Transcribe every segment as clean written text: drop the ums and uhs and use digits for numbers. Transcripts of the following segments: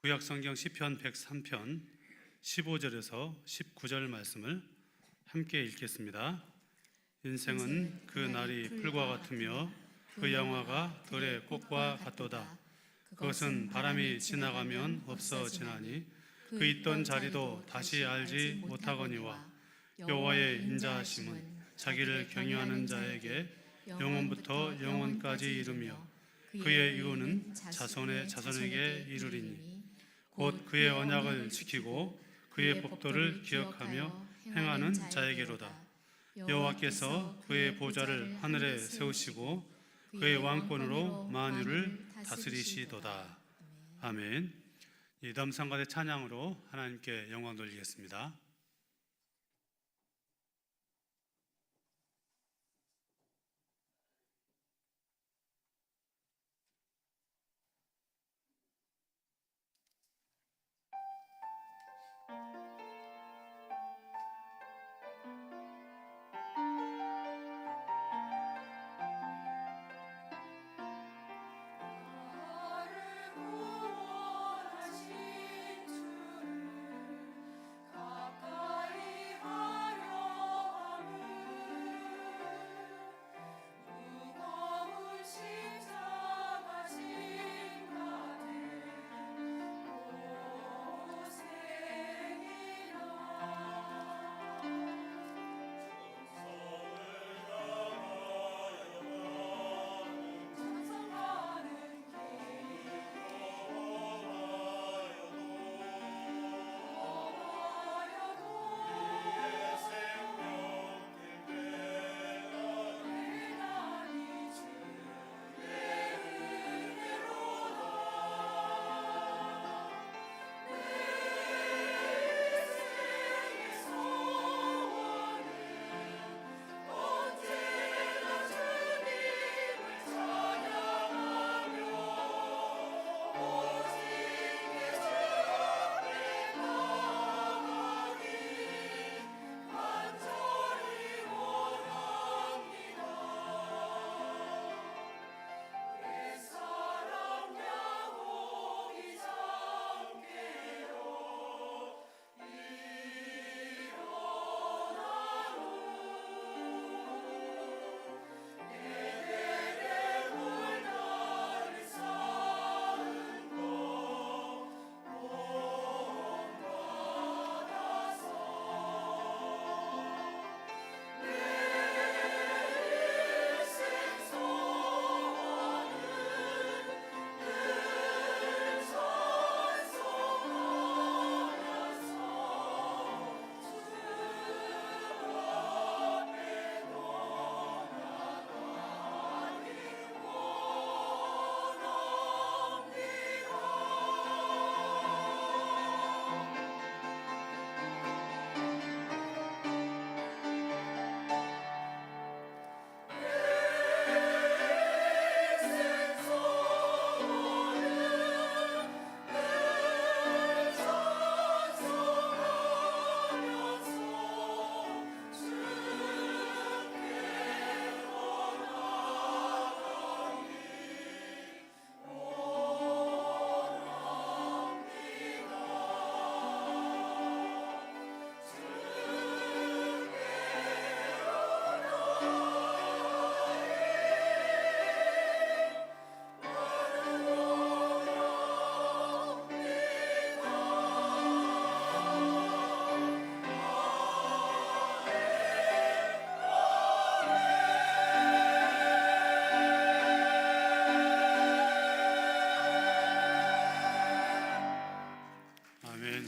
구약성경 시편 103편 15절에서 19절 말씀을 함께 읽겠습니다. 인생은 그 날이 풀과 같으며 그 영화가 들의 꽃과 같도다. 그것은 바람이 지나가면 없어지나니 그 있던 자리도 다시 알지 못하거니와 여호와의 인자하심은 자기를 경유하는 자에게 영원부터 영원까지 이르며 그의 유언은 자손의 자손에게 이르리니 곧 그의 언약을 지키고 그의 법도를 기억하며 행하는 자에게로다. 여호와께서 그의 보좌를 하늘에 세우시고 그의 왕권으로 만유를 다스리시도다. 아멘. 이 담성가대 찬양으로 하나님께 영광 돌리겠습니다.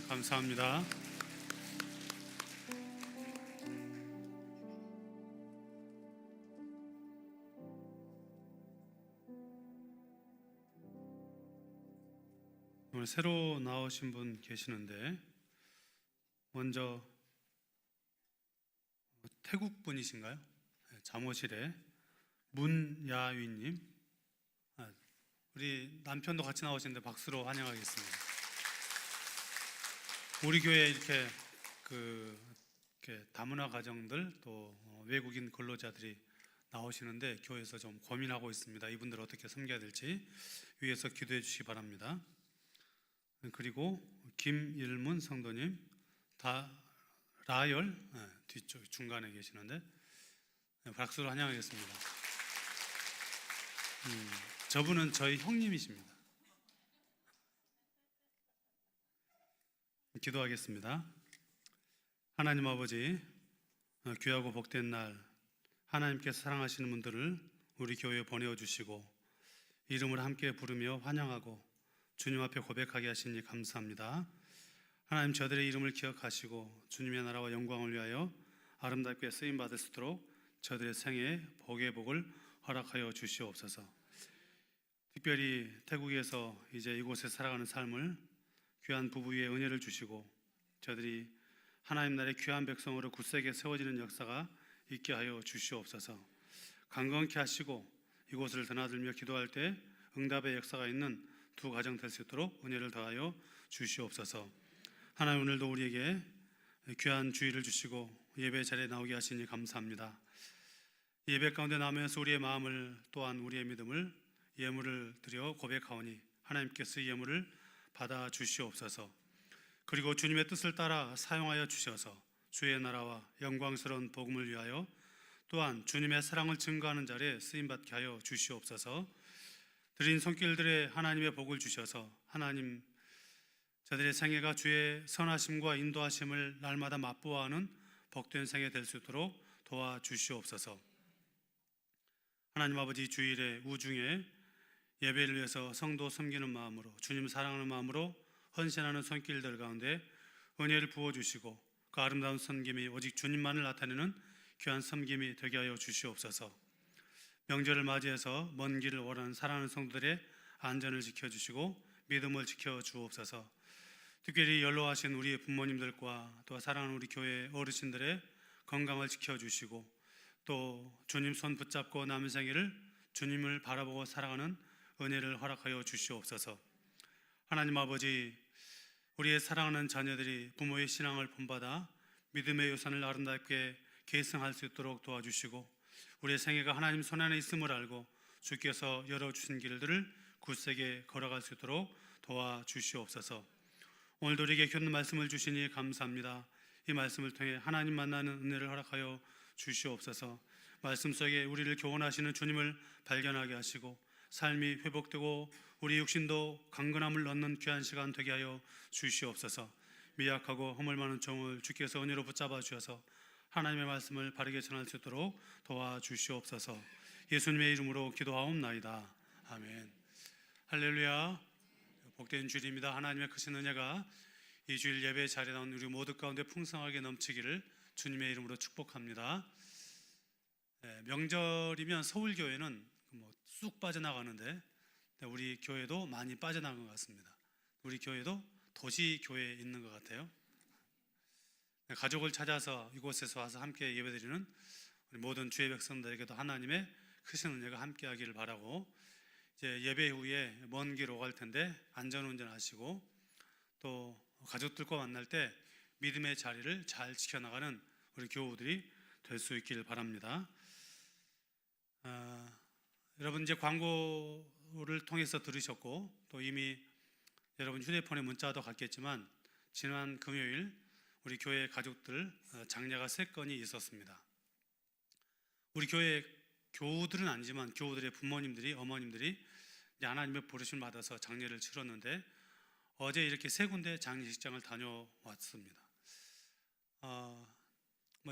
감사합니다. 오늘 새로 나오신 분 계시는데 먼저 태국 분이신가요? 잠옷실에 문야위님, 우리 남편도 같이 나오시는데 박수로 환영하겠습니다. 우리 교회에 이렇게 다문화 가정들 또 외국인 근로자들이 나오시는데 교회에서 좀 고민하고 있습니다. 이분들 어떻게 섬겨야 될지 위에서 기도해 주시기 바랍니다. 그리고 김일문 성도님, 다 라열 뒤쪽 중간에 계시는데 박수로 환영하겠습니다. 저분은 저희 형님이십니다. 기도하겠습니다. 하나님 아버지, 귀하고 복된 날 하나님께서 사랑하시는 분들을 우리 교회에 보내어 주시고 이름을 함께 부르며 환영하고 주님 앞에 고백하게 하시니 감사합니다. 하나님, 저들의 이름을 기억하시고 주님의 나라와 영광을 위하여 아름답게 쓰임 받을 수 있도록 저들의 생애에 복의 복을 허락하여 주시옵소서. 특별히 태국에서 이제 이곳에 살아가는 삶을 귀한 부부 위에 은혜를 주시고 저들이 하나님 나라의 귀한 백성으로 굳세게 세워지는 역사가 있게 하여 주시옵소서. 강건케 하시고 이곳을 드나들며 기도할 때 응답의 역사가 있는 두 가정 될 수 있도록 은혜를 더하여 주시옵소서. 하나님, 오늘도 우리에게 귀한 주의를 주시고 예배 자리에 나오게 하시니 감사합니다. 예배 가운데 나오면서 우리의 마음을 또한 우리의 믿음을 예물을 드려 고백하오니 하나님께서 이 예물을 받아 주시옵소서. 그리고 주님의 뜻을 따라 사용하여 주셔서 주의 나라와 영광스러운 복음을 위하여 또한 주님의 사랑을 증거하는 자리에 쓰임받게 하여 주시옵소서. 드린 손길들에 하나님의 복을 주셔서 하나님, 저들의 생애가 주의 선하심과 인도하심을 날마다 맛보아하는 복된 생애 될 수 있도록 도와주시옵소서. 하나님 아버지, 주일에 우중에 예배를 위해서 성도 섬기는 마음으로 주님 사랑하는 마음으로 헌신하는 손길들 가운데 은혜를 부어주시고 그 아름다운 섬김이 오직 주님만을 나타내는 귀한 섬김이 되게 하여 주시옵소서. 명절을 맞이해서 먼 길을 오라는 사랑하는 성도들의 안전을 지켜주시고 믿음을 지켜주옵소서. 특별히 연로하신 우리 부모님들과 또 사랑하는 우리 교회 어르신들의 건강을 지켜주시고 또 주님 손 붙잡고 남은 생애를 주님을 바라보고 살아가는 은혜를 허락하여 주시옵소서. 하나님 아버지, 우리의 사랑하는 자녀들이 부모의 신앙을 본받아 믿음의 유산을 아름답게 계승할 수 있도록 도와주시고 우리의 생애가 하나님 손 안에 있음을 알고 주께서 열어주신 길들을 굳세게 걸어갈 수 있도록 도와주시옵소서. 오늘도 우리에게 귀한 말씀을 주시니 감사합니다. 이 말씀을 통해 하나님 만나는 은혜를 허락하여 주시옵소서. 말씀 속에 우리를 교훈하시는 주님을 발견하게 하시고 삶이 회복되고 우리 육신도 강건함을 얻는 귀한 시간 되게 하여 주시옵소서. 미약하고 허물 많은 종을 주께서 은혜로 붙잡아 주셔서 하나님의 말씀을 바르게 전할 수 있도록 도와주시옵소서. 예수님의 이름으로 기도하옵나이다. 아멘. 할렐루야. 복된 주일입니다. 하나님의 크신 은혜가 이 주일 예배 자리에 나온 우리 모두 가운데 풍성하게 넘치기를 주님의 이름으로 축복합니다. 명절이면 서울교회는 쑥 빠져나가는데 우리 교회도 많이 빠져나간 것 같습니다. 우리 교회도 도시교회에 있는 것 같아요. 가족을 찾아서 이곳에서 와서 함께 예배드리는 우리 모든 주의 백성들에게도 하나님의 크신 은혜가 함께하기를 바라고, 이제 예배 후에 먼 길 오갈 텐데 안전운전하시고 또 가족들과 만날 때 믿음의 자리를 잘 지켜나가는 우리 교우들이 될 수 있기를 바랍니다. 여러분 이제 광고를 통해서 들으셨고 또 이미 여러분 휴대폰에 문자도 갔겠지만 지난 금요일 우리 교회 가족들 장례가 3건이 있었습니다. 우리 교회 교우들은 아니지만 교우들의 부모님들이, 어머님들이 하나님의 부르심을 받아서 장례를 치렀는데 어제 이렇게 3군데 장례식장을 다녀왔습니다.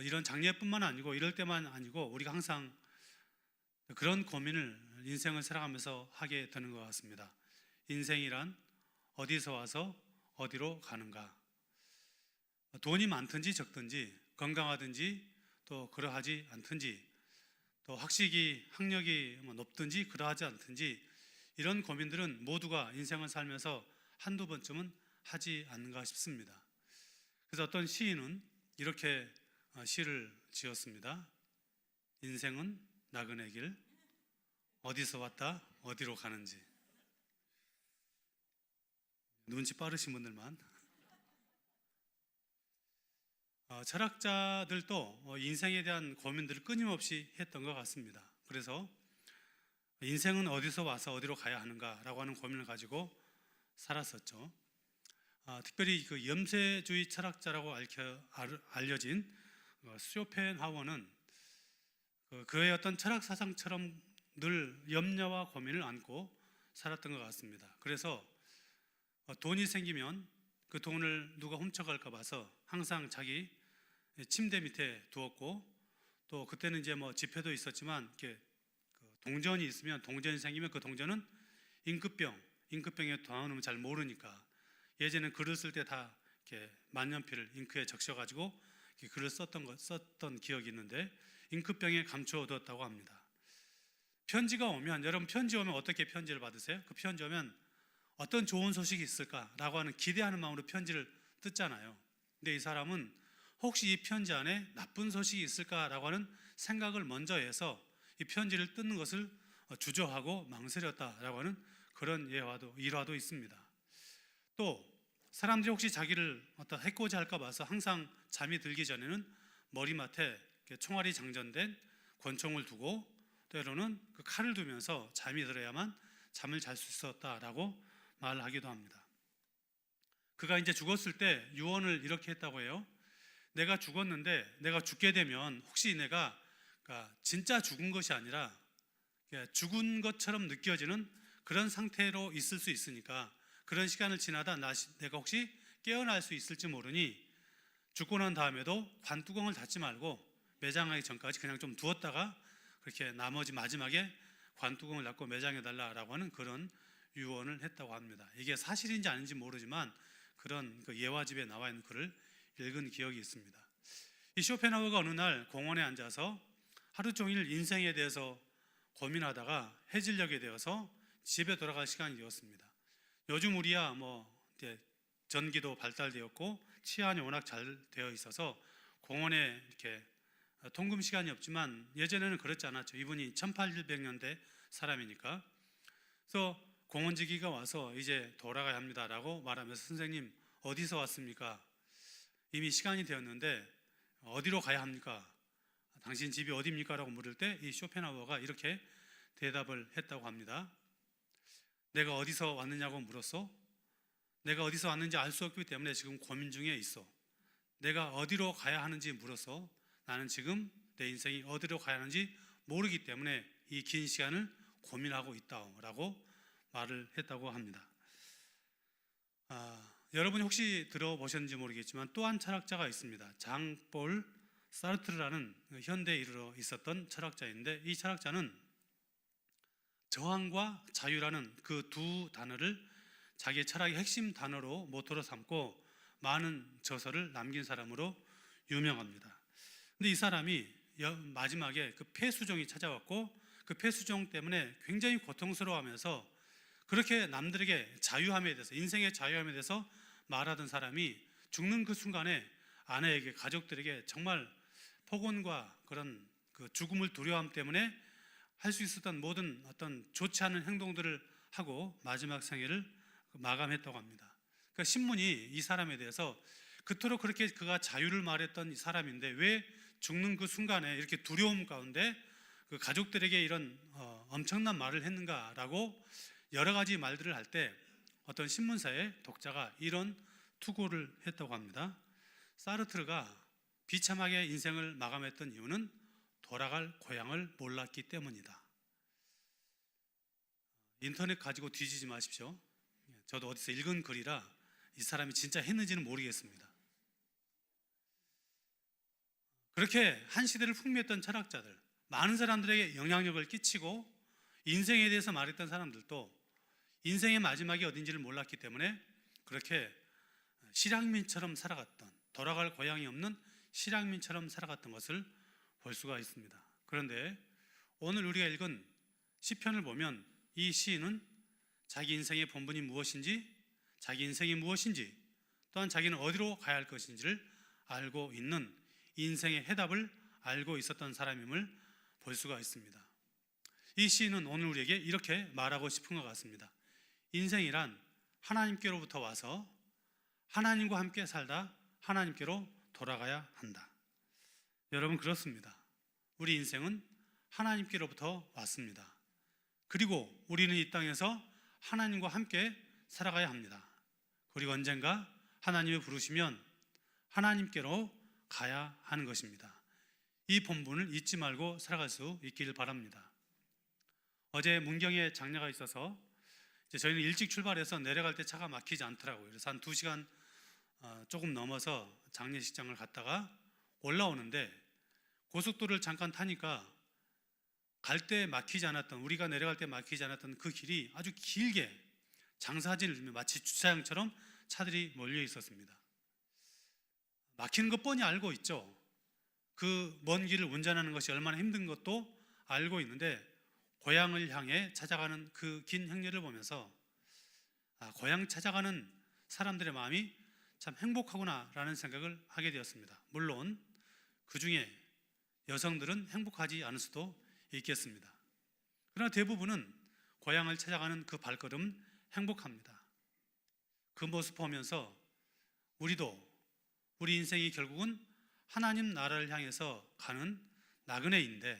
이런 장례뿐만 아니고 이럴 때만 아니고 우리가 항상 그런 고민을 인생을 살아가면서 하게 되는 것 같습니다. 인생이란 어디서 와서 어디로 가는가? 돈이 많든지 적든지 건강하든지 또 그러하지 않든지 또 학력이 높든지 그러하지 않든지 이런 고민들은 모두가 인생을 살면서 한두 번쯤은 하지 않는가 싶습니다. 그래서 어떤 시인은 이렇게 시를 지었습니다. 인생은 나그네 길, 어디서 왔다 어디로 가는지. 눈치 빠르신 분들만. 철학자들도 인생에 대한 고민들을 끊임없이 했던 것 같습니다. 그래서 인생은 어디서 와서 어디로 가야 하는가라고 하는 고민을 가지고 살았었죠. 특별히 그 염세주의 철학자라고 알려진 쇼펜하우어는 그의 어떤 철학 사상처럼 늘 염려와 고민을 안고 살았던 것 같습니다. 그래서 돈이 생기면 그 돈을 누가 훔쳐갈까 봐서 항상 자기 침대 밑에 두었고, 또 그때는 이제 뭐 지폐도 있었지만 이렇게 동전이 있으면, 동전이 생기면 그 동전은 임금병에 담아놓으면 잘 모르니까 예전에 글을 쓸 때 다 이렇게 만년필을 잉크에 적셔가지고 글을 썼던 기억이 있는데 잉크병에 감춰두었다고 합니다. 편지가 오면, 여러분 편지 오면 어떻게 편지를 받으세요? 그 편지 오면 어떤 좋은 소식이 있을까라고 하는 기대하는 마음으로 편지를 뜯잖아요. 근데 이 사람은 혹시 이 편지 안에 나쁜 소식이 있을까라고 하는 생각을 먼저 해서 이 편지를 뜯는 것을 주저하고 망설였다라고 하는 그런 일화도 있습니다. 또 사람들이 혹시 자기를 해코지 할까 봐서 항상 잠이 들기 전에는 머리맡에 총알이 장전된 권총을 두고 때로는 그 칼을 두면서 잠이 들어야만 잠을 잘 수 있었다라고 말을 하기도 합니다. 그가 이제 죽었을 때 유언을 이렇게 했다고 해요. 내가 죽었는데, 내가 죽게 되면 혹시 내가 진짜 죽은 것이 아니라 죽은 것처럼 느껴지는 그런 상태로 있을 수 있으니까 그런 시간을 지나다 내가 혹시 깨어날 수 있을지 모르니 죽고 난 다음에도 관뚜껑을 닫지 말고 매장하기 전까지 그냥 좀 두었다가 그렇게 나머지 마지막에 관뚜껑을 닫고 매장해 달라라고 하는 그런 유언을 했다고 합니다. 이게 사실인지 아닌지 모르지만 그런 예화집에 나와 있는 글을 읽은 기억이 있습니다. 이 쇼펜하우어가 어느 날 공원에 앉아서 하루 종일 인생에 대해서 고민하다가 해질녘이 되어서 집에 돌아갈 시간이 되었습니다. 요즘 우리야 이제 전기도 발달되었고 치안이 워낙 잘 되어 있어서 공원에 이렇게 통금 시간이 없지만 예전에는 그렇지 않았죠. 이분이 1800년대 사람이니까. 그래서 공원지기가 와서 이제 돌아가야 합니다라고 말하면서 선생님 어디서 왔습니까? 이미 시간이 되었는데 어디로 가야 합니까? 당신 집이 어디입니까? 라고 물을 때 이 쇼펜하우어가 이렇게 대답을 했다고 합니다. 내가 어디서 왔느냐고 물었어? 내가 어디서 왔는지 알 수 없기 때문에 지금 고민 중에 있어. 내가 어디로 가야 하는지 물어서 나는 지금 내 인생이 어디로 가야 하는지 모르기 때문에 이 긴 시간을 고민하고 있다라고 말을 했다고 합니다. 여러분이 혹시 들어보셨는지 모르겠지만 또 한 철학자가 있습니다. 장볼 사르트르라는 현대에 이르러 있었던 철학자인데 이 철학자는 저항과 자유라는 그 두 단어를 자기의 철학의 핵심 단어로 모토로 삼고 많은 저서를 남긴 사람으로 유명합니다. 근데 이 사람이 마지막에 그 폐수종이 찾아왔고 그 폐수종 때문에 굉장히 고통스러워하면서 그렇게 남들에게 자유함에 대해서, 인생의 자유함에 대해서 말하던 사람이 죽는 그 순간에 아내에게, 가족들에게 정말 폭언과 그런 그 죽음을 두려움 때문에 할 수 있었던 모든 어떤 좋지 않은 행동들을 하고 마지막 생애를 마감했다고 합니다. 그러니까 신문이 이 사람에 대해서 그토록 그렇게 그가 자유를 말했던 이 사람인데 왜 죽는 그 순간에 이렇게 두려움 가운데 그 가족들에게 이런 엄청난 말을 했는가라고 여러 가지 말들을 할 때 어떤 신문사의 독자가 이런 투고를 했다고 합니다. 사르트르가 비참하게 인생을 마감했던 이유는 돌아갈 고향을 몰랐기 때문이다. 인터넷 가지고 뒤지지 마십시오. 저도 어디서 읽은 글이라 이 사람이 진짜 했는지는 모르겠습니다. 그렇게 한 시대를 풍미했던 철학자들, 많은 사람들에게 영향력을 끼치고 인생에 대해서 말했던 사람들도 인생의 마지막이 어딘지를 몰랐기 때문에 그렇게 실향민처럼 살아갔던, 돌아갈 고향이 없는 실향민처럼 살아갔던 것을 볼 수가 있습니다. 그런데 오늘 우리가 읽은 시편을 보면 이 시인은 자기 인생의 본분이 무엇인지, 자기 인생이 무엇인지, 또한 자기는 어디로 가야 할 것인지를 알고 있는, 인생의 해답을 알고 있었던 사람임을 볼 수가 있습니다. 이 시인은 오늘 우리에게 이렇게 말하고 싶은 것 같습니다. 인생이란 하나님께로부터 와서 하나님과 함께 살다 하나님께로 돌아가야 한다. 여러분, 그렇습니다. 우리 인생은 하나님께로부터 왔습니다. 그리고 우리는 이 땅에서 하나님과 함께 살아가야 합니다. 그리고 언젠가 하나님이 부르시면 하나님께로 가야 하는 것입니다. 이 본분을 잊지 말고 살아갈 수 있기를 바랍니다. 어제 문경에 장례가 있어서 저희는 일찍 출발해서 내려갈 때 차가 막히지 않더라고요. 그래서 한 2시간 조금 넘어서 장례식장을 갔다가 올라오는데 고속도로를 잠깐 타니까 갈 때 막히지 않았던, 우리가 내려갈 때 막히지 않았던 그 길이 아주 길게 장사진을 주며 마치 주차장처럼 차들이 몰려 있었습니다. 막히는 것 뻔히 알고 있죠. 그 먼 길을 운전하는 것이 얼마나 힘든 것도 알고 있는데 고향을 향해 찾아가는 그 긴 행렬을 보면서 고향 찾아가는 사람들의 마음이 참 행복하구나 라는 생각을 하게 되었습니다. 물론 그 중에 여성들은 행복하지 않을 수도 있겠습니다. 그러나 대부분은 고향을 찾아가는 그 발걸음 행복합니다. 그 모습 보면서 우리도 우리 인생이 결국은 하나님 나라를 향해서 가는 나그네인데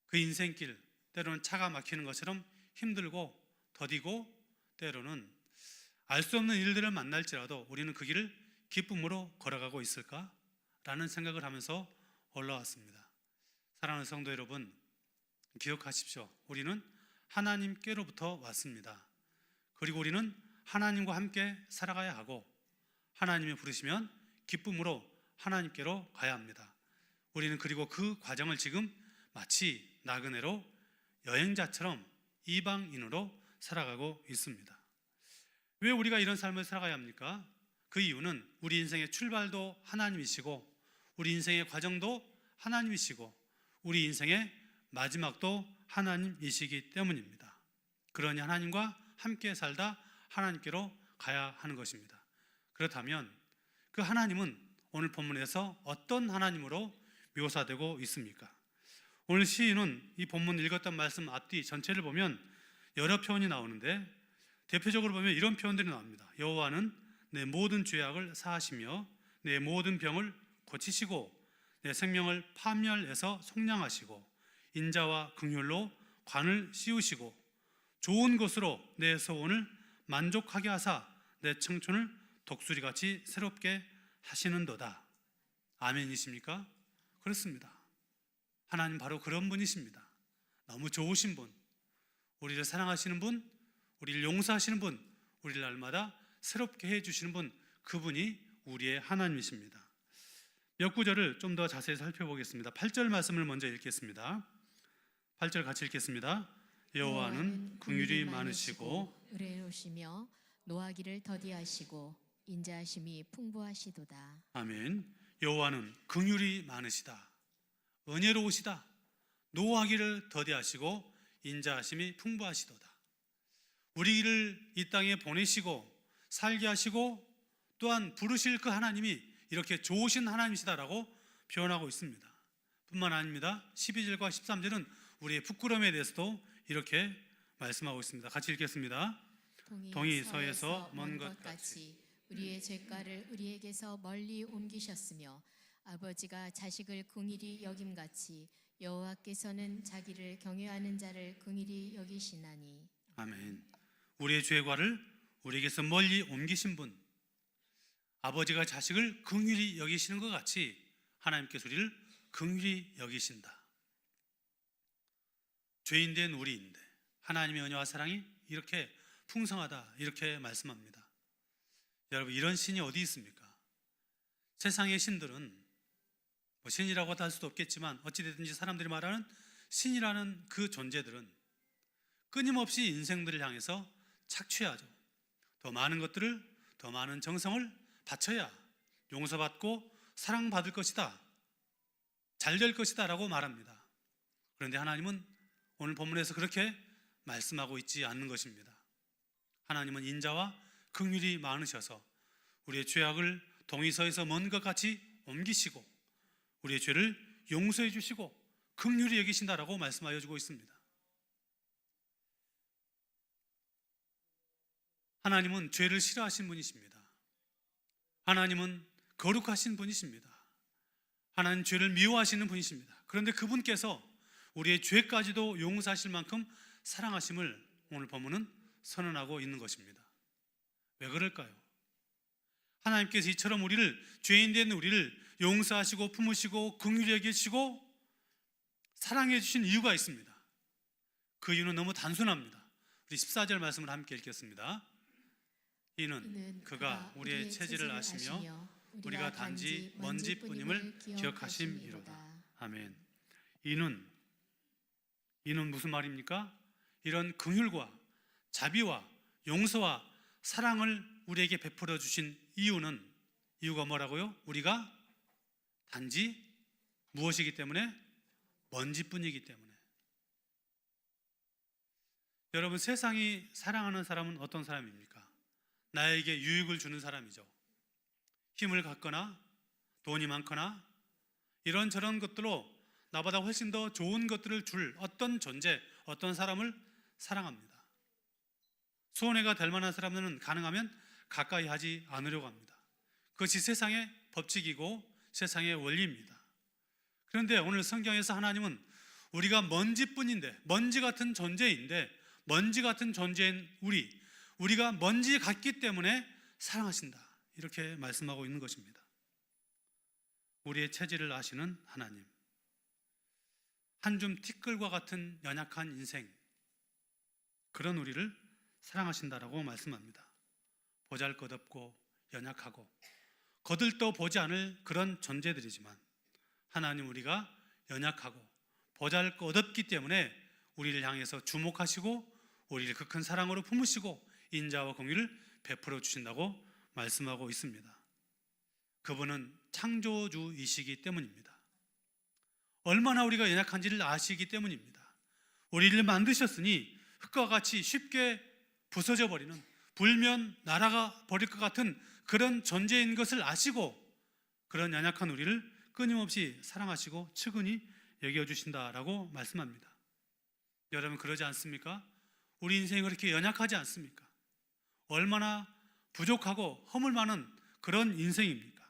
그 인생길 때로는 차가 막히는 것처럼 힘들고 더디고 때로는 알 수 없는 일들을 만날지라도 우리는 그 길을 기쁨으로 걸어가고 있을까? 라는 생각을 하면서 올라왔습니다. 사랑하는 성도 여러분, 기억하십시오. 우리는 하나님께로부터 왔습니다. 그리고 우리는 하나님과 함께 살아가야 하고 하나님이 부르시면 기쁨으로 하나님께로 가야 합니다. 우리는 그리고 그 과정을 지금 마치 나그네로 여행자처럼 이방인으로 살아가고 있습니다. 왜 우리가 이런 삶을 살아가야 합니까? 그 이유는 우리 인생의 출발도 하나님이시고 우리 인생의 과정도 하나님이시고 우리 인생의 마지막도 하나님이시기 때문입니다. 그러니 하나님과 함께 살다 하나님께로 가야 하는 것입니다. 그렇다면 그 하나님은 오늘 본문에서 어떤 하나님으로 묘사되고 있습니까? 오늘 시인은 이 본문 읽었던 말씀 앞뒤 전체를 보면 여러 표현이 나오는데 대표적으로 보면 이런 표현들이 나옵니다. 여호와는 내 모든 죄악을 사하시며 내 모든 병을 고치시고 내 생명을 파멸해서 속량하시고 인자와 긍휼로 관을 씌우시고 좋은 것으로 내 소원을 만족하게 하사 내 청춘을 독수리같이 새롭게 하시는도다. 아멘이십니까? 그렇습니다. 하나님 바로 그런 분이십니다. 너무 좋으신 분, 우리를 사랑하시는 분, 우리를 용서하시는 분, 우리를 날마다 새롭게 해주시는 분, 그분이 우리의 하나님이십니다. 몇 구절을 좀 더 자세히 살펴보겠습니다. 8절 말씀을 먼저 읽겠습니다. 8절 같이 읽겠습니다. 여호와는 긍휼이 많으시고 의로우시며 노하기를 더디하시고 인자하심이 풍부하시도다. 아멘. 여호와는 긍휼이 많으시다, 은혜로우시다, 노하기를 더디하시고 인자하심이 풍부하시도다. 우리를 이 땅에 보내시고 살게 하시고 또한 부르실 그 하나님이 이렇게 좋으신 하나님이시다라고 표현하고 있습니다. 뿐만 아닙니다. 12절과 13절은 우리의 부끄러움에 대해서도 이렇게 말씀하고 있습니다. 같이 읽겠습니다. 동이 서에서 먼 것 같이 우리의 죄가를 우리에게서 멀리 옮기셨으며 아버지가 자식을 긍휼히 여김같이 여호와께서는 자기를 경외하는 자를 긍휼히 여기시나니. 아멘. 우리의 죄과를 우리에게서 멀리 옮기신 분, 아버지가 자식을 긍휼히 여기시는 것 같이 하나님께서 우리를 긍휼히 여기신다. 죄인된 우리인데 하나님의 은혜와 사랑이 이렇게 풍성하다, 이렇게 말씀합니다. 여러분, 이런 신이 어디 있습니까? 세상의 신들은 신이라고 할 수도 없겠지만 어찌됐든지 사람들이 말하는 신이라는 그 존재들은 끊임없이 인생들을 향해서 착취하죠. 더 많은 것들을, 더 많은 정성을 바쳐야 용서받고 사랑받을 것이다, 잘 될 것이다 라고 말합니다. 그런데 하나님은 오늘 본문에서 그렇게 말씀하고 있지 않는 것입니다. 하나님은 인자와 긍휼이 많으셔서 우리의 죄악을 동이서에서 먼 것 같이 옮기시고 우리의 죄를 용서해 주시고 긍휼히 여기신다라고 말씀하여 주고 있습니다. 하나님은 죄를 싫어하신 분이십니다. 하나님은 거룩하신 분이십니다. 하나님 죄를 미워하시는 분이십니다. 그런데 그분께서 우리의 죄까지도 용서하실 만큼 사랑하심을 오늘 본문은 선언하고 있는 것입니다. 왜 그럴까요? 하나님께서 이처럼 죄인된 우리를 용서하시고 품으시고 긍휼히 여기시고 사랑해 주신 이유가 있습니다. 그 이유는 너무 단순합니다. 우리 14절 말씀을 함께 읽겠습니다. 이는 그가 우리의 체질을 아시며 우리가 단지 먼지뿐임을 기억하심이로다. 아멘. 이는 무슨 말입니까? 이런 긍휼과 자비와 용서와 사랑을 우리에게 베풀어 주신 이유가 뭐라고요? 우리가 단지 무엇이기 때문에? 먼지뿐이기 때문에. 여러분, 세상이 사랑하는 사람은 어떤 사람입니까? 나에게 유익을 주는 사람이죠. 힘을 갖거나 돈이 많거나 이런저런 것들로 나보다 훨씬 더 좋은 것들을 줄 어떤 존재, 어떤 사람을 사랑합니다. 손해가 될 만한 사람들은 가능하면 가까이 하지 않으려고 합니다. 그것이 세상의 법칙이고 세상의 원리입니다. 그런데 오늘 성경에서 하나님은 우리가 먼지뿐인데, 먼지 같은 존재인데, 먼지 같은 존재인 우리가 먼지 같기 때문에 사랑하신다, 이렇게 말씀하고 있는 것입니다. 우리의 체질을 아시는 하나님, 한 줌 티끌과 같은 연약한 인생, 그런 우리를 사랑하신다라고 말씀합니다. 보잘것없고 연약하고 거들떠 보지 않을 그런 존재들이지만 하나님, 우리가 연약하고 보잘것없기 때문에 우리를 향해서 주목하시고 우리를 그 큰 사랑으로 품으시고 인자와 공의를 베풀어 주신다고 말씀하고 있습니다. 그분은 창조주이시기 때문입니다. 얼마나 우리가 연약한지를 아시기 때문입니다. 우리를 만드셨으니 흙과 같이 쉽게 부서져 버리는, 불면 날아가 버릴 것 같은 그런 존재인 것을 아시고 그런 연약한 우리를 끊임없이 사랑하시고 측은히 여겨주신다라고 말씀합니다. 여러분, 그러지 않습니까? 우리 인생이 그렇게 연약하지 않습니까? 얼마나 부족하고 허물 많은 그런 인생입니까?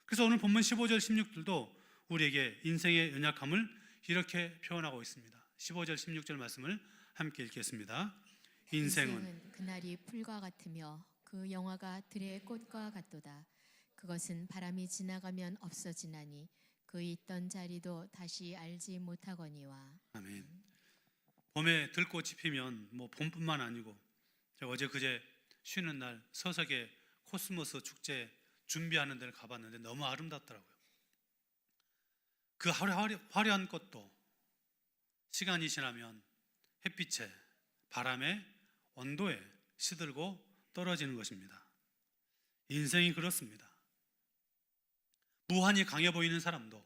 그래서 오늘 본문 15절 16절도 우리에게 인생의 연약함을 이렇게 표현하고 있습니다. 15절 16절 말씀을 함께 읽겠습니다. 인생은 그날이 풀과 같으며 그 영화가 들의 꽃과 같도다. 그것은 바람이 지나가면 없어지나니 그 있던 자리도 다시 알지 못하거니와. 아멘. 봄에 들꽃이 피면 봄뿐만 아니고, 제가 어제 그제 쉬는 날 서석에 코스모스 축제 준비하는 데를 가봤는데 너무 아름답더라고요. 그 화려한 꽃도 시간이 지나면 햇빛에, 바람에, 온도에 시들고 떨어지는 것입니다. 인생이 그렇습니다. 무한히 강해 보이는 사람도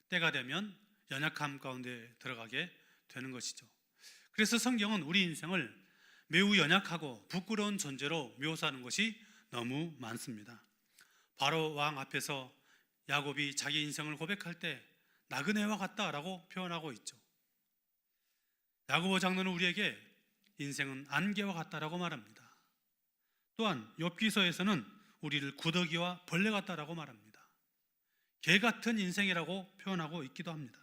때가 되면 연약함 가운데 들어가게 되는 것이죠. 그래서 성경은 우리 인생을 매우 연약하고 부끄러운 존재로 묘사하는 것이 너무 많습니다. 바로 왕 앞에서 야곱이 자기 인생을 고백할 때 나그네와 같다라고 표현하고 있죠. 야고보 장로는 우리에게 인생은 안개와 같다라고 말합니다. 또한 욥기서에서는 우리를 구더기와 벌레 같다라고 말합니다. 개 같은 인생이라고 표현하고 있기도 합니다.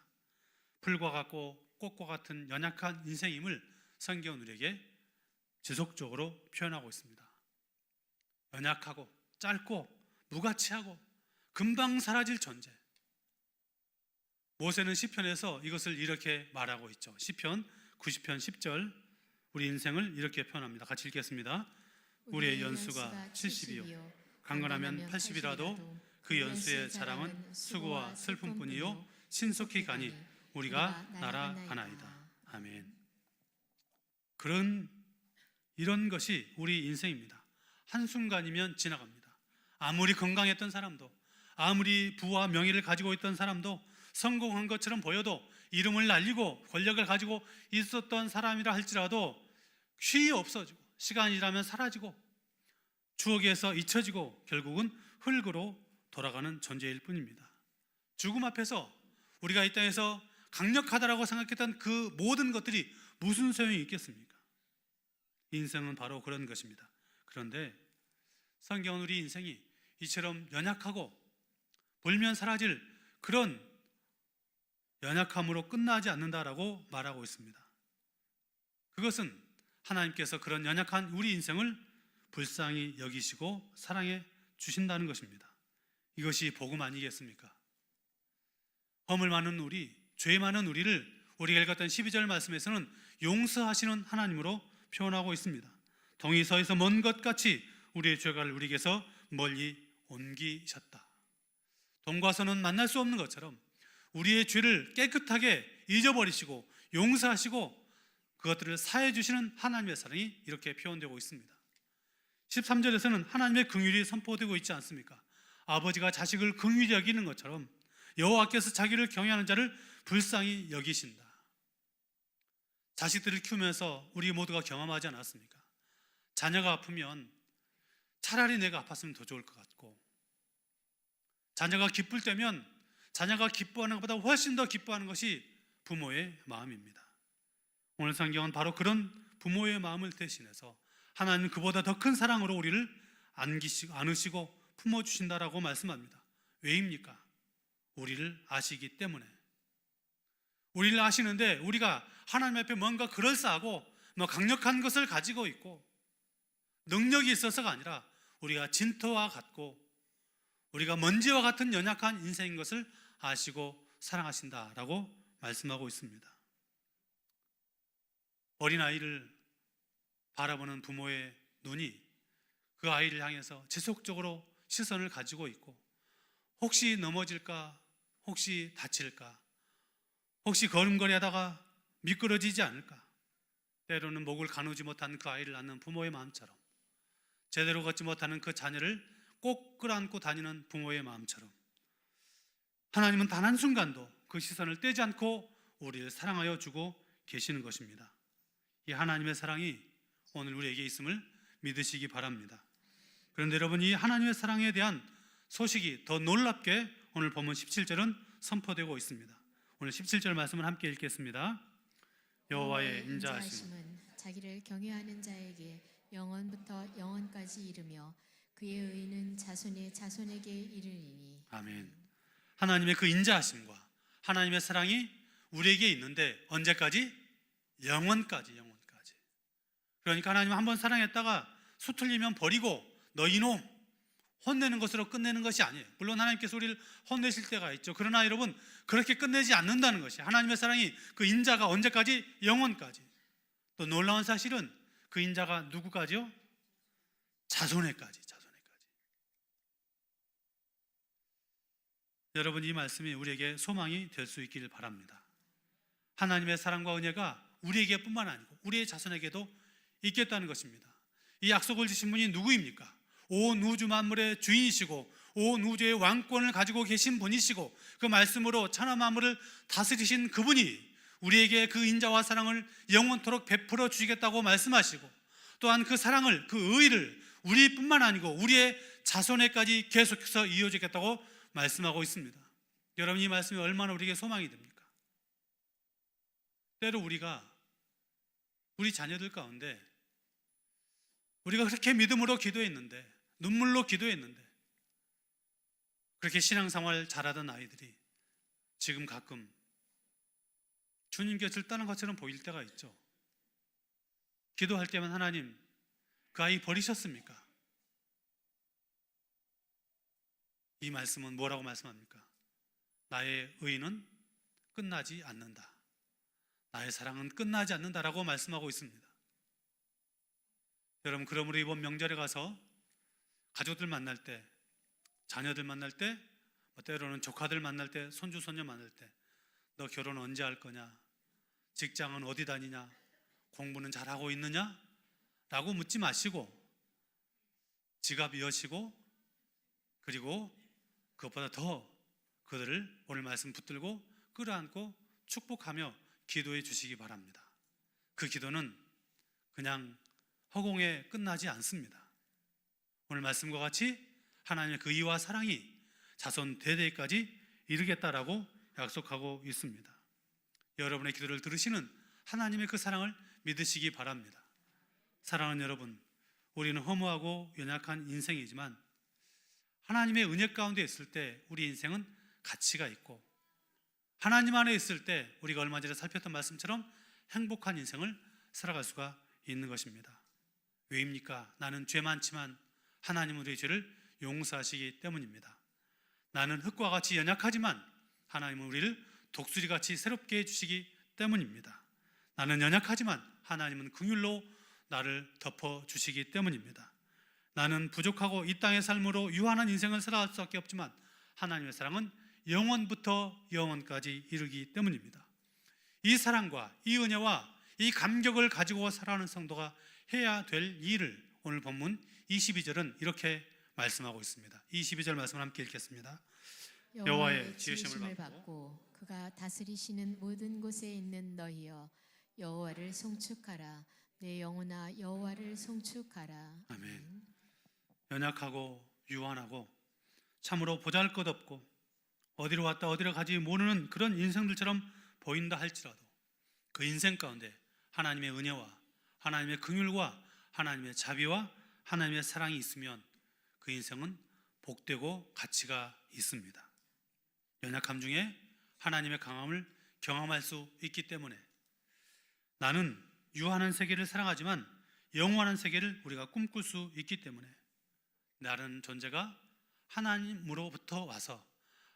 풀과 같고 꽃과 같은 연약한 인생임을 성경은 우리에게 지속적으로 표현하고 있습니다. 연약하고 짧고 무가치하고 금방 사라질 존재. 모세는 시편에서 이것을 이렇게 말하고 있죠. 시편 90편 10절, 우리 인생을 이렇게 표현합니다. 같이 읽겠습니다. 우리의 연수가 70이요 강건하면 80이라도 그 연수의 자랑은 수고와 슬픔뿐이요 신속히 가니 우리가 날아가나이다. 아멘. 이런 것이 우리 인생입니다. 한순간이면 지나갑니다. 아무리 건강했던 사람도, 아무리 부와 명예를 가지고 있던 사람도, 성공한 것처럼 보여도, 이름을 날리고 권력을 가지고 있었던 사람이라 할지라도 쉬이 없어지고 시간이 지나면 사라지고 추억에서 잊혀지고 결국은 흙으로 돌아가는 존재일 뿐입니다. 죽음 앞에서 우리가 이 땅에서 강력하다라고 생각했던 그 모든 것들이 무슨 소용이 있겠습니까? 인생은 바로 그런 것입니다. 그런데 성경은 우리 인생이 이처럼 연약하고 불면 사라질 그런 연약함으로 끝나지 않는다라고 말하고 있습니다. 그것은 하나님께서 그런 연약한 우리 인생을 불쌍히 여기시고 사랑해 주신다는 것입니다. 이것이 복음 아니겠습니까? 허물 많은 우리, 죄 많은 우리를 우리가 읽었던 12절 말씀에서는 용서하시는 하나님으로 표현하고 있습니다. 동이서에서 먼 것 같이 우리의 죄가를 우리에게서 멀리 옮기셨다. 동과 서는 만날 수 없는 것처럼 우리의 죄를 깨끗하게 잊어버리시고 용서하시고 그것들을 사해 주시는 하나님의 사랑이 이렇게 표현되고 있습니다. 13절에서는 하나님의 긍휼이 선포되고 있지 않습니까? 아버지가 자식을 긍휼히 여기는 것처럼 여호와께서 자기를 경외하는 자를 불쌍히 여기신다. 자식들을 키우면서 우리 모두가 경험하지 않았습니까? 자녀가 아프면 차라리 내가 아팠으면 더 좋을 것 같고, 자녀가 기쁠 때면 자녀가 기뻐하는 것보다 훨씬 더 기뻐하는 것이 부모의 마음입니다. 오늘 성경은 바로 그런 부모의 마음을 대신해서 하나님은 그보다 더 큰 사랑으로 우리를 안으시고 품어주신다라고 말씀합니다. 왜입니까? 우리를 아시기 때문에. 우리를 아시는데 우리가 하나님 앞에 뭔가 그럴싸하고 강력한 것을 가지고 있고 능력이 있어서가 아니라 우리가 진토와 같고 우리가 먼지와 같은 연약한 인생인 것을 아시고 사랑하신다라고 말씀하고 있습니다. 어린아이를 바라보는 부모의 눈이 그 아이를 향해서 지속적으로 시선을 가지고 있고, 혹시 넘어질까, 혹시 다칠까, 혹시 걸음걸이하다가 미끄러지지 않을까, 때로는 목을 가누지 못한 그 아이를 낳는 부모의 마음처럼, 제대로 걷지 못하는 그 자녀를 꼭 끌어안고 다니는 부모의 마음처럼 하나님은 단 한순간도 그 시선을 떼지 않고 우리를 사랑하여 주고 계시는 것입니다. 이 하나님의 사랑이 오늘 우리에게 있음을 믿으시기 바랍니다. 그런데 여러분, 이 하나님의 사랑에 대한 소식이 더 놀랍게 오늘 본문 17절은 선포되고 있습니다. 오늘 17절 말씀을 함께 읽겠습니다. 여호와의 인자하심은 자기를 경외하는 자에게 영원부터 영원까지 이르며 그의 의는 자손의 자손에게 이르리니. 아멘. 하나님의 그 인자하심과 하나님의 사랑이 우리에게 있는데 언제까지? 영원까지. 그러니까 하나님은 한번 사랑했다가 수틀리면 버리고 너 이놈 혼내는 것으로 끝내는 것이 아니에요. 물론 하나님께서 우리를 혼내실 때가 있죠. 그러나 여러분, 그렇게 끝내지 않는다는 것이 하나님의 사랑이 그 인자가 언제까지? 영원까지. 또 놀라운 사실은 그 인자가 누구까지요? 자손에까지. 여러분, 이 말씀이 우리에게 소망이 될 수 있기를 바랍니다. 하나님의 사랑과 은혜가 우리에게 뿐만 아니고 우리의 자손에게도 있겠다는 것입니다. 이 약속을 주신 분이 누구입니까? 온 우주 만물의 주인이시고 온 우주의 왕권을 가지고 계신 분이시고 그 말씀으로 천하 만물을 다스리신 그분이 우리에게 그 인자와 사랑을 영원토록 베풀어 주시겠다고 말씀하시고, 또한 그 사랑을, 그 의를 우리뿐만 아니고 우리의 자손에까지 계속해서 이어주겠다고 말씀하고 있습니다. 여러분, 이 말씀이 얼마나 우리에게 소망이 됩니까? 때로 우리 자녀들 가운데 우리가 그렇게 믿음으로 기도했는데, 눈물로 기도했는데, 그렇게 신앙생활 잘하던 아이들이 지금 가끔 주님 곁을 떠난 것처럼 보일 때가 있죠. 기도할 때만 하나님, 그 아이 버리셨습니까? 이 말씀은 뭐라고 말씀합니까? 나의 의는 끝나지 않는다. 나의 사랑은 끝나지 않는다라고 말씀하고 있습니다. 여러분, 그러므로 이번 명절에 가서 가족들 만날 때, 자녀들 만날 때, 때로는 조카들 만날 때, 손주 손녀 만날 때, 너 결혼 언제 할 거냐? 직장은 어디 다니냐? 공부는 잘하고 있느냐? 라고 묻지 마시고 지갑 여시고, 그리고 그것보다 더 그들을 오늘 말씀 붙들고 끌어안고 축복하며 기도해 주시기 바랍니다. 그 기도는 그냥 허공에 끝나지 않습니다. 오늘 말씀과 같이 하나님의 그 의와 사랑이 자손 대대까지 이르겠다라고 약속하고 있습니다. 여러분의 기도를 들으시는 하나님의 그 사랑을 믿으시기 바랍니다. 사랑하는 여러분, 우리는 허무하고 연약한 인생이지만 하나님의 은혜 가운데 있을 때 우리 인생은 가치가 있고, 하나님 안에 있을 때 우리가 얼마 전에 살폈던 말씀처럼 행복한 인생을 살아갈 수가 있는 것입니다. 왜입니까? 나는 죄 많지만 하나님은 우리의 죄를 용서하시기 때문입니다. 나는 흙과 같이 연약하지만 하나님은 우리를 독수리같이 새롭게 해주시기 때문입니다. 나는 연약하지만 하나님은 긍휼로 나를 덮어주시기 때문입니다. 나는 부족하고 이 땅의 삶으로 유한한 인생을 살아갈 수밖에 없지만 하나님의 사랑은 영원부터 영원까지 이르기 때문입니다. 이 사랑과 이 은혜와 이 감격을 가지고 살아가는 성도가 해야 될 일을 오늘 본문 22절은 이렇게 말씀하고 있습니다. 22절 말씀을 함께 읽겠습니다. 여호와의 지으심을 받고 그가 다스리시는 모든 곳에 있는 너희여 여호와를 송축하라. 내 영혼아 여호와를 송축하라. 아멘. 연약하고 유한하고 참으로 보잘것없고 어디로 왔다 어디로 가지 모르는 그런 인생들처럼 보인다 할지라도 그 인생 가운데 하나님의 은혜와 하나님의 긍휼과 하나님의 자비와 하나님의 사랑이 있으면 그 인생은 복되고 가치가 있습니다. 연약함 중에 하나님의 강함을 경험할 수 있기 때문에 나는 유한한 세계를 사랑하지만 영원한 세계를 우리가 꿈꿀 수 있기 때문에 나는 존재가 하나님으로부터 와서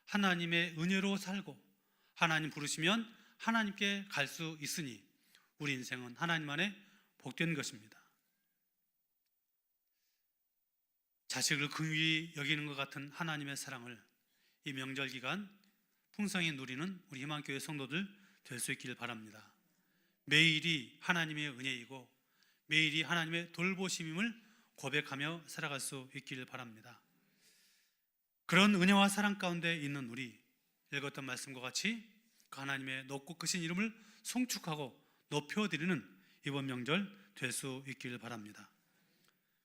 하나님의 은혜로 살고 하나님 부르시면 하나님께 갈 수 있으니 우리 인생은 하나님 안에 복된 것입니다. 자식을 긍휼히 여기는 것 같은 하나님의 사랑을 이 명절 기간 풍성히 누리는 우리 희망교회 성도들 될 수 있기를 바랍니다. 매일이 하나님의 은혜이고 매일이 하나님의 돌보심임을 고백하며 살아갈 수 있기를 바랍니다. 그런 은혜와 사랑 가운데 있는 우리 읽었던 말씀과 같이 그 하나님의 높고 크신 이름을 송축하고 높여드리는 이번 명절 될 수 있기를 바랍니다.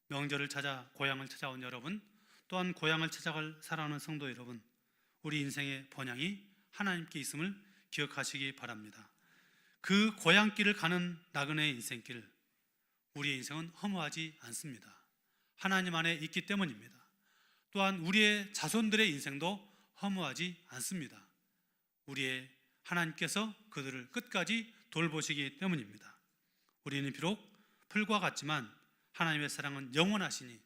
명절을 찾아 고향을 찾아온 여러분, 또한 고향을 찾아갈 살아오는 성도 여러분, 우리 인생의 번향이 하나님께 있음을 기억하시기 바랍니다. 그 고향길을 가는 나그네의 인생길, 우리의 인생은 허무하지 않습니다. 하나님 안에 있기 때문입니다. 또한 우리의 자손들의 인생도 허무하지 않습니다. 우리의 하나님께서 그들을 끝까지 돌보시기 때문입니다. 우리는 비록 풀과 같지만 하나님의 사랑은 영원하시니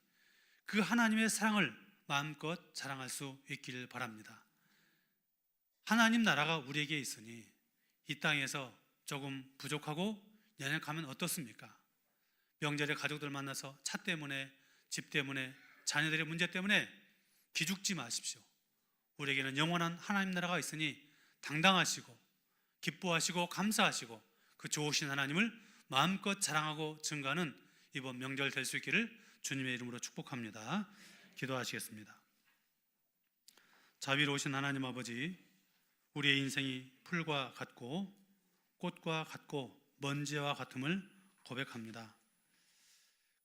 그 하나님의 사랑을 마음껏 자랑할 수 있기를 바랍니다. 하나님 나라가 우리에게 있으니 이 땅에서 조금 부족하고 연약하면 어떻습니까? 명절에 가족들 만나서 차 때문에, 집 때문에, 자녀들의 문제 때문에 기죽지 마십시오. 우리에게는 영원한 하나님 나라가 있으니 당당하시고 기뻐하시고 감사하시고 그 좋으신 하나님을 마음껏 자랑하고 증가하는 이번 명절 될 수 있기를 주님의 이름으로 축복합니다. 기도하시겠습니다. 자비로우신 하나님 아버지, 우리의 인생이 풀과 같고 꽃과 같고 먼지와 같음을 고백합니다.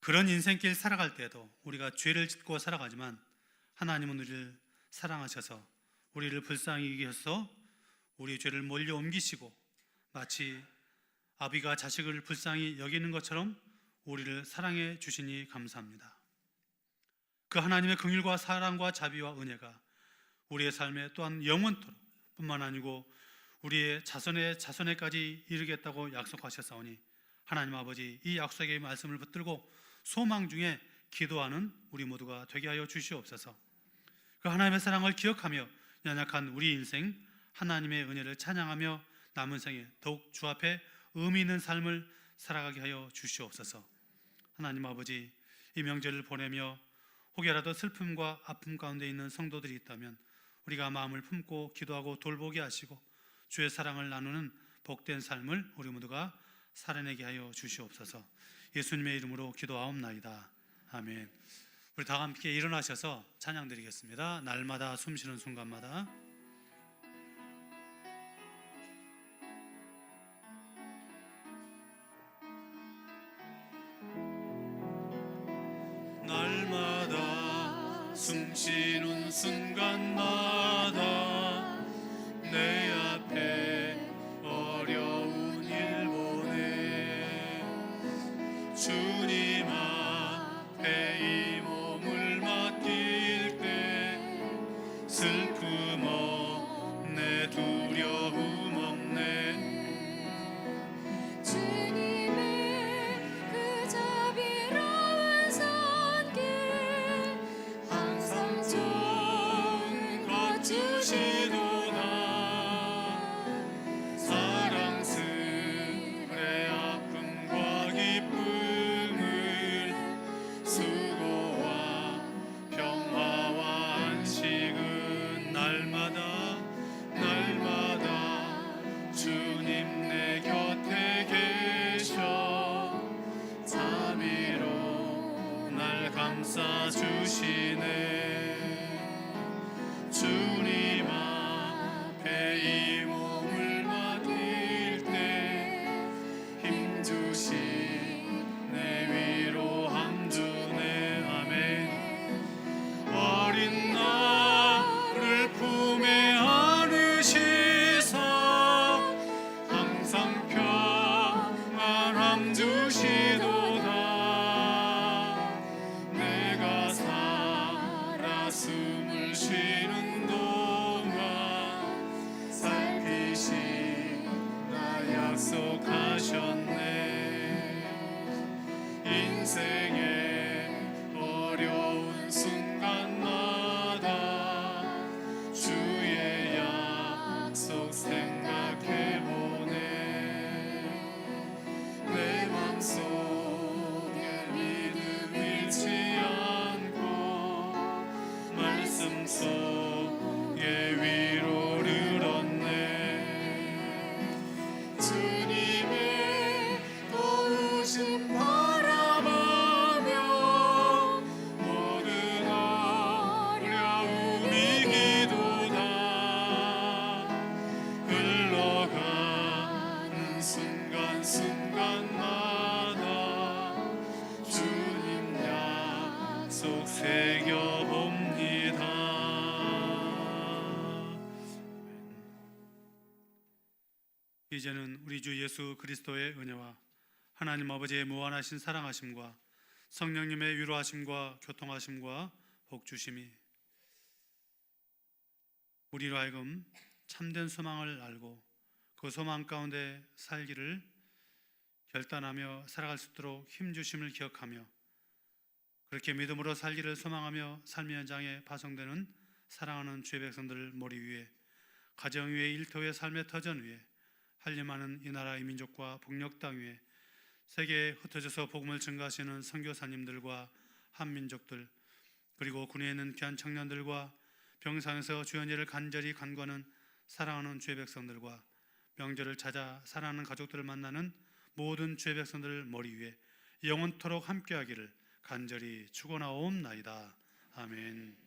그런 인생길 살아갈 때에도 우리가 죄를 짓고 살아가지만 하나님은 우리를 사랑하셔서 우리를 불쌍히 여기셔서 우리 죄를 몰려 옮기시고 마치 아비가 자식을 불쌍히 여기는 것처럼 우리를 사랑해 주시니 감사합니다. 그 하나님의 긍휼과 사랑과 자비와 은혜가 우리의 삶에 또한 영원토록 뿐만 아니고 우리의 자손의 자손에까지 이르겠다고 약속하셨사오니 하나님 아버지, 이 약속의 말씀을 붙들고 소망 중에 기도하는 우리 모두가 되게 하여 주시옵소서. 그 하나님의 사랑을 기억하며 연약한 우리 인생 하나님의 은혜를 찬양하며 남은 생에 더욱 주 앞에 의미 있는 삶을 살아가게 하여 주시옵소서. 하나님 아버지, 이 명절을 보내며 혹여라도 슬픔과 아픔 가운데 있는 성도들이 있다면 우리가 마음을 품고 기도하고 돌보게 하시고 주의 사랑을 나누는 복된 삶을 우리 모두가 살아내게 하여 주시옵소서. 예수님의 이름으로 기도하옵나이다. 아멘. 우리 다 함께 일어나셔서 찬양 드리겠습니다. 날마다 숨쉬는 순간마다. 날마다 숨쉬는 순간마다 내 앞에 어려운 일 보내 주님 앞에 이 몸을 맡길 때 슬픔 없네 두려움 없네 주님의 그 자비로운 손길 항상 감싸 주시네. 주님 앞에 이 몸을 맡길 때 힘 주신 내 위로함 주네. 아멘. 어린 나를 품에 안으시사 항상 평안함 주시도다. 내가 살아 숨을 쉬는 동안 살피신다 약속하셨네. 인생의 어려운 순간마다 주의 약속 생각해보네. 내 맘속에 믿음 잃지 않고 말씀 속에 위로를 얻네. 주님의 도우심 바라보며 모든 어려움 이기도다. 흘러가는 순간순간마다 주님 약속 새겨봅니다. 이제는 우리 주 예수 그리스도의 은혜와 하나님 아버지의 무한하신 사랑하심과 성령님의 위로하심과 교통하심과 복주심이 우리로 하여금 참된 소망을 알고 그 소망 가운데 살기를 결단하며 살아갈 수 있도록 힘주심을 기억하며 그렇게 믿음으로 살기를 소망하며 삶의 현장에 파송되는 사랑하는 주의 백성들 머리 위에, 가정 위에, 일터의 삶의 터전 위에, 한림하는 이 나라 이 민족과 북녘 땅 위에 세계에 흩어져서 복음을 증가하시는 선교사님들과 한민족들, 그리고 군에 있는 귀한 청년들과 병상에서 주연예를 간절히 간구하는 사랑하는 주의 백성들과 명절을 찾아 사랑하는 가족들을 만나는 모든 주의 백성들 머리 위에 영원토록 함께하기를 간절히 축원하옵나이다. 아멘.